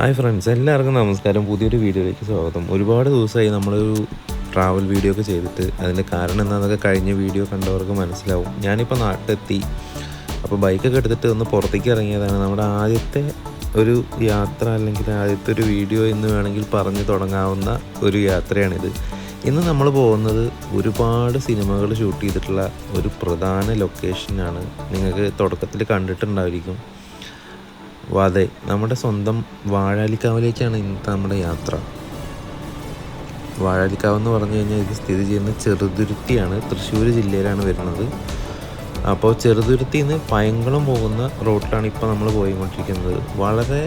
Hi friends, എല്ലാവർക്കും നമസ്കാരം. പുതിയൊരു വീഡിയോയിലേക്ക് സ്വാഗതം. ഒരുപാട് ദിവസമായി നമ്മളൊരു ട്രാവൽ വീഡിയോ ഒക്കെ ചെയ്തിട്ട്. അതിൻ്റെ കാരണം എന്താണെന്നൊക്കെ കഴിഞ്ഞ വീഡിയോ കണ്ടവർക്ക് മനസ്സിലാവും. ഞാനിപ്പോൾ നാട്ടിലെത്തി. അപ്പോൾ ബൈക്കൊക്കെ എടുത്തിട്ട് ഒന്ന് പുറത്തേക്ക് ഇറങ്ങിയതാണ്. നമ്മുടെ ആദ്യത്തെ ഒരു യാത്ര, അല്ലെങ്കിൽ ആദ്യത്തെ ഒരു വീഡിയോ എന്ന് വേണമെങ്കിൽ പറഞ്ഞു തുടങ്ങാവുന്ന ഒരു യാത്രയാണിത്. ഇന്ന് നമ്മൾ പോകുന്നത് ഒരുപാട് സിനിമകൾ ഷൂട്ട് ചെയ്തിട്ടുള്ള ഒരു പ്രധാന ലൊക്കേഷനാണ്. നിങ്ങൾക്ക് തുടക്കത്തിൽ കണ്ടിട്ടുണ്ടായിരിക്കും. അതെ, നമ്മുടെ സ്വന്തം വാഴാലിക്കാവിലേക്കാണ് ഇന്നത്തെ നമ്മുടെ യാത്ര. വാഴാലിക്കാവ് എന്ന് പറഞ്ഞു കഴിഞ്ഞാൽ ഇത് സ്ഥിതി ചെയ്യുന്ന ചെറുതുരുത്തിയാണ്, തൃശ്ശൂർ ജില്ലയിലാണ് വരുന്നത്. അപ്പോൾ ചെറുതുരുത്തിയിൽ നിന്ന് പയങ്കുളം പോകുന്ന റോഡിലാണ് ഇപ്പോൾ നമ്മൾ പോയിക്കൊണ്ടിരിക്കുന്നത്. വളരെ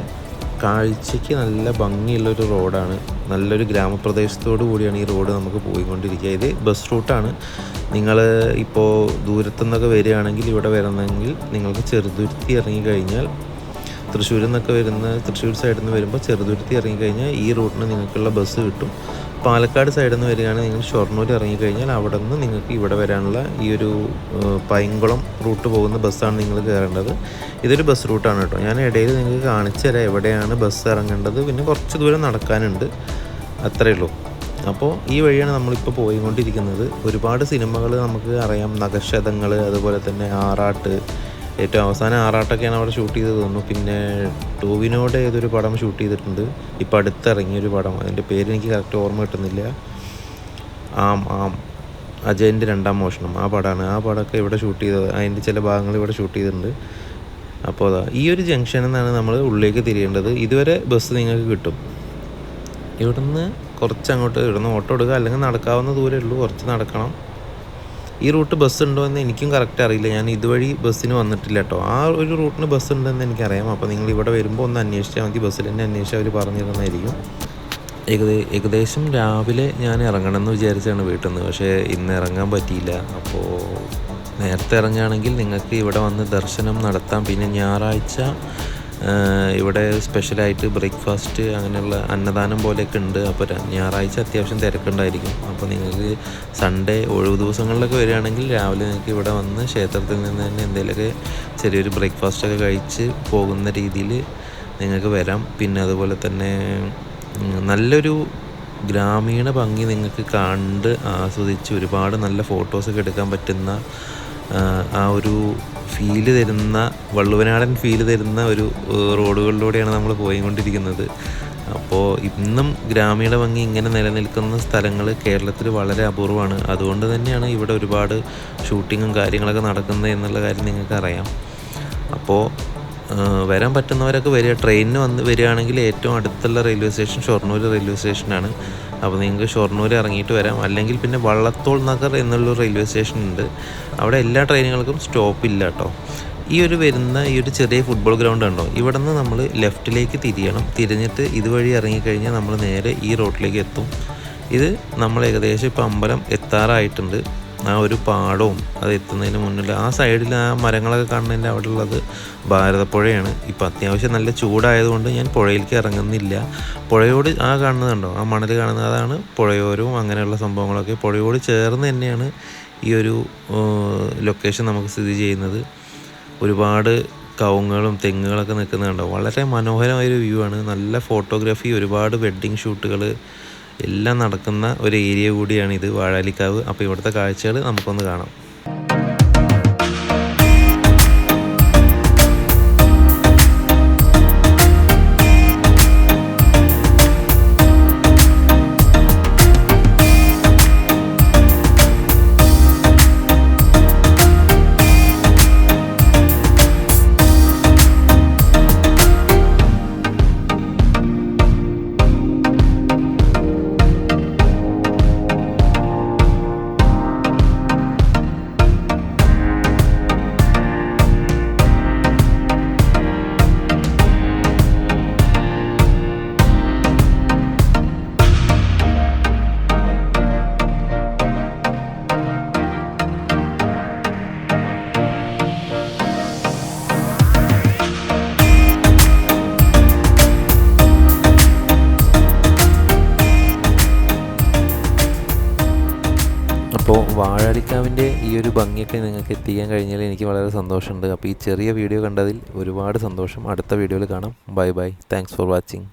കാഴ്ചയ്ക്ക് നല്ല ഭംഗിയുള്ളൊരു റോഡാണ്. നല്ലൊരു ഗ്രാമപ്രദേശത്തോടു കൂടിയാണ് ഈ റോഡ് നമുക്ക് പോയിക്കൊണ്ടിരിക്കുക. ഇത് ബസ് റൂട്ടാണ്. നിങ്ങൾ ഇപ്പോൾ ദൂരത്തുനിന്നൊക്കെ വരികയാണെങ്കിൽ, ഇവിടെ വരണമെങ്കിൽ നിങ്ങൾക്ക് ചെറുതുരുത്തി ഇറങ്ങിക്കഴിഞ്ഞാൽ, തൃശ്ശൂരിൽ നിന്നൊക്കെ തൃശ്ശൂർ സൈഡിൽ നിന്ന് വരുമ്പോൾ ചെറുതുരുത്തി ഇറങ്ങിക്കഴിഞ്ഞാൽ ഈ റൂട്ടിന് നിങ്ങൾക്കുള്ള ബസ് കിട്ടും. പാലക്കാട് സൈഡിൽ നിന്ന് വരികയാണെങ്കിൽ നിങ്ങൾ ഷൊർണൂർ ഇറങ്ങിക്കഴിഞ്ഞാൽ അവിടെ നിന്ന് നിങ്ങൾക്ക് ഇവിടെ വരാനുള്ള ഈ ഒരു പൈങ്കുളം റൂട്ട് പോകുന്ന ബസ്സാണ് നിങ്ങൾ കയറേണ്ടത്. ഇതൊരു ബസ് റൂട്ടാണ് കേട്ടോ. ഞാൻ ഇടയിൽ നിങ്ങൾക്ക് കാണിച്ചു തരാം എവിടെയാണ് ബസ് ഇറങ്ങേണ്ടത്. പിന്നെ കുറച്ച് ദൂരം നടക്കാനുണ്ട്, അത്രയേ ഉള്ളൂ. അപ്പോൾ ഈ വഴിയാണ് നമ്മളിപ്പോൾ പോയിക്കൊണ്ടിരിക്കുന്നത്. ഒരുപാട് സിനിമകൾ നമുക്ക് അറിയാം. നഖശതങ്ങൾ, അതുപോലെ തന്നെ ആറാട്ട്, ഏറ്റവും അവസാനം ആറാട്ടൊക്കെയാണ് അവിടെ ഷൂട്ട് ചെയ്ത് തോന്നുന്നു. പിന്നെ ടോവിനോടെ ഏതൊരു പടം ഷൂട്ട് ചെയ്തിട്ടുണ്ട്, ഇപ്പോൾ അടുത്തിറങ്ങിയൊരു പടം. അതിൻ്റെ പേര് എനിക്ക് കറക്റ്റ് ഓർമ്മ കിട്ടുന്നില്ല. അജയൻ്റെ രണ്ടാം മോഷണം, ആ പടമാണ്. ആ പടമൊക്കെ ഇവിടെ ഷൂട്ട് ചെയ്തത്. അതിൻ്റെ ചില ഭാഗങ്ങൾ ഇവിടെ ഷൂട്ട് ചെയ്തിട്ടുണ്ട്. അപ്പോൾ അതാ ഈ ഒരു ജംഗ്ഷനിൽ നിന്നാണ് നമ്മൾ ഉള്ളിലേക്ക് തിരിയേണ്ടത്. ഇതുവരെ ബസ് നിങ്ങൾക്ക് കിട്ടും. ഇവിടുന്ന് കുറച്ചങ്ങോട്ട്, ഇവിടുന്ന് ഓട്ടോ എടുക്കുക, അല്ലെങ്കിൽ നടക്കാവുന്ന ദൂരമേ ഉള്ളൂ, കുറച്ച് നടക്കണം. ഈ റൂട്ട് ബസ് ഉണ്ടോ എന്ന് എനിക്കും കറക്റ്റ് അറിയില്ല. ഞാൻ ഇതുവഴി ബസ്സിന് വന്നിട്ടില്ല കേട്ടോ. ആ ഒരു റൂട്ടിന് ബസ് ഉണ്ടെന്ന് എനിക്കറിയാം. അപ്പോൾ നിങ്ങൾ ഇവിടെ വരുമ്പോൾ ഒന്ന് അന്വേഷിച്ചാൽ മതി. ബസ്സിൽ തന്നെ അന്വേഷിച്ചാൽ അവർ പറഞ്ഞു തരുന്നതായിരിക്കും. ഏകദേശം രാവിലെ ഞാൻ ഇറങ്ങണമെന്ന് വിചാരിച്ചാണ് വീട്ടിൽ നിന്ന്. പക്ഷേ ഇന്ന് ഇറങ്ങാൻ പറ്റിയില്ല. അപ്പോൾ നേരത്തെ ഇറങ്ങുകയാണെങ്കിൽ നിങ്ങൾക്ക് ഇവിടെ വന്ന് ദർശനം നടത്താം. പിന്നെ ഞായറാഴ്ച ഇവിടെ സ്പെഷ്യലായിട്ട് ബ്രേക്ക്ഫാസ്റ്റ്, അങ്ങനെയുള്ള അന്നദാനം പോലെയൊക്കെ ഉണ്ട്. അപ്പോൾ ഞായറാഴ്ച അത്യാവശ്യം തിരക്കുണ്ടായിരിക്കും. അപ്പോൾ നിങ്ങൾക്ക് സൺഡേ ഒഴിവ് ദിവസങ്ങളിലൊക്കെ വരികയാണെങ്കിൽ രാവിലെ നിങ്ങൾക്ക് ഇവിടെ വന്ന് ക്ഷേത്രത്തിൽ നിന്ന് തന്നെ എന്തെങ്കിലുമൊക്കെ ചെറിയൊരു ബ്രേക്ക്ഫാസ്റ്റൊക്കെ കഴിച്ച് പോകുന്ന രീതിയിൽ നിങ്ങൾക്ക് വരാം. പിന്നെ അതുപോലെ തന്നെ നല്ലൊരു ഗ്രാമീണ ഭംഗി നിങ്ങൾക്ക് കണ്ട് ആസ്വദിച്ച് ഒരുപാട് നല്ല ഫോട്ടോസൊക്കെ എടുക്കാൻ പറ്റുന്ന ആ ഒരു ഫീല് തരുന്ന, വള്ളുവനാടൻ ഫീല് തരുന്ന ഒരു റോഡുകളിലൂടെയാണ് നമ്മൾ പോയിക്കൊണ്ടിരിക്കുന്നത്. അപ്പോൾ ഇന്നും ഗ്രാമീണ ഭംഗി ഇങ്ങനെ നിലനിൽക്കുന്ന സ്ഥലങ്ങൾ കേരളത്തിൽ വളരെ അപൂർവമാണ്. അതുകൊണ്ട് തന്നെയാണ് ഇവിടെ ഒരുപാട് ഷൂട്ടിങ്ങും കാര്യങ്ങളൊക്കെ നടക്കുന്നത് എന്നുള്ള കാര്യം നിങ്ങൾക്കറിയാം. അപ്പോൾ വരാൻ പറ്റുന്നവരൊക്കെ വരിക. ട്രെയിനിന് വരികയാണെങ്കിൽ ഏറ്റവും അടുത്തുള്ള റെയിൽവേ സ്റ്റേഷൻ ഷൊർണൂർ റെയിൽവേ സ്റ്റേഷനാണ്. അപ്പോൾ നിങ്ങൾക്ക് ഷൊർണൂർ ഇറങ്ങിയിട്ട് വരാം. അല്ലെങ്കിൽ പിന്നെ വള്ളത്തോൾ നഗർ എന്നുള്ളൊരു റെയിൽവേ സ്റ്റേഷൻ ഉണ്ട്. അവിടെ എല്ലാ ട്രെയിനുകൾക്കും സ്റ്റോപ്പില്ല കേട്ടോ. ഈ ഒരു ചെറിയ ഫുട്ബോൾ ഗ്രൗണ്ട് ഉണ്ടോ, ഇവിടെ നിന്ന് നമ്മൾ ലെഫ്റ്റിലേക്ക് തിരിയണം. തിരിഞ്ഞിട്ട് ഇതുവഴി ഇറങ്ങിക്കഴിഞ്ഞാൽ നമ്മൾ നേരെ ഈ റോഡിലേക്ക് എത്തും. ഇത് നമ്മൾ ഏകദേശം ഇപ്പോൾ അമ്പലം എത്താറായിട്ടുണ്ട്. ആ ഒരു പാടവും അത് എത്തുന്നതിന് മുന്നിൽ ആ സൈഡിൽ ആ മരങ്ങളൊക്കെ കാണുന്നതിൻ്റെ അവിടെ ഉള്ളത് ഭാരതപ്പുഴയാണ്. ഇപ്പോൾ അത്യാവശ്യം നല്ല ചൂടായതുകൊണ്ട് ഞാൻ പുഴയിലേക്ക് ഇറങ്ങുന്നില്ല. പുഴയോട് ആ കാണുന്നതുണ്ടോ, ആ മണൽ കാണുന്നത്, അതാണ് പുഴയോരവും അങ്ങനെയുള്ള സംഭവങ്ങളൊക്കെ. പുഴയോട് ചേർന്ന് തന്നെയാണ് ഈ ഒരു ലൊക്കേഷൻ നമുക്ക് സ്ഥിതി ചെയ്യുന്നത്. ഒരുപാട് കവുങ്ങുകളും തെങ്ങുകളൊക്കെ നിൽക്കുന്നുണ്ടോ. വളരെ മനോഹരമായൊരു വ്യൂ ആണ്. നല്ല ഫോട്ടോഗ്രാഫി, ഒരുപാട് വെഡ്ഡിങ് ഷൂട്ടുകൾ എല്ലാം നടക്കുന്ന ഒരു ഏരിയ കൂടിയാണ് ഇത്, വാഴാലിക്കാവ്. അപ്പോൾ ഇവിടുത്തെ കാഴ്ചകൾ നമുക്കൊന്ന് കാണാം. അപ്പോൾ വാഴാലിക്കാവിൻ്റെ ഈ ഒരു ഭംഗിയൊക്കെ നിങ്ങൾക്ക് എത്തിക്കാൻ കഴിഞ്ഞാൽ എനിക്ക് വളരെ സന്തോഷമുണ്ട്. അപ്പോൾ ഈ ചെറിയ വീഡിയോ കണ്ടതിൽ ഒരുപാട് സന്തോഷം. അടുത്ത വീഡിയോയിൽ കാണാം. Bye bye. Thanks for watching.